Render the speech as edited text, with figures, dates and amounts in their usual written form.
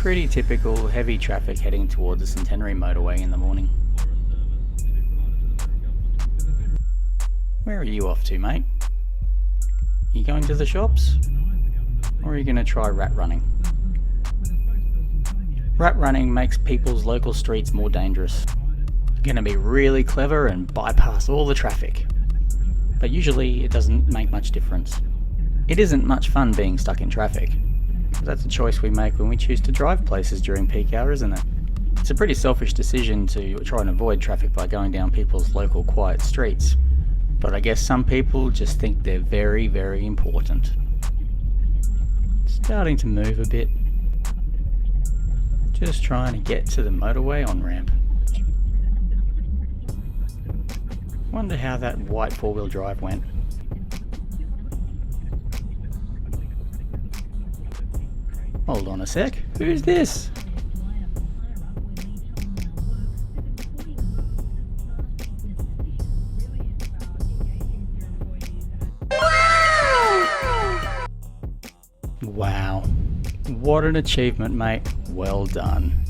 Pretty typical heavy traffic heading towards the Centenary motorway in the morning. Where are you off to, mate? You going to the shops? Or are you going to try rat running? Rat running makes people's local streets more dangerous. You're going to be really clever and bypass all the traffic. But usually it doesn't make much difference. It isn't much fun being stuck in traffic. That's a choice we make when we choose to drive places during peak hour, isn't it? It's a pretty selfish decision to try and avoid traffic by going down people's local quiet streets. But I guess some people just think they're very, very important. Starting to move a bit. Just trying to get to the motorway on-ramp. Wonder how that white four-wheel drive went. Hold on a sec, who's this? Wow, what an achievement, mate. Well done.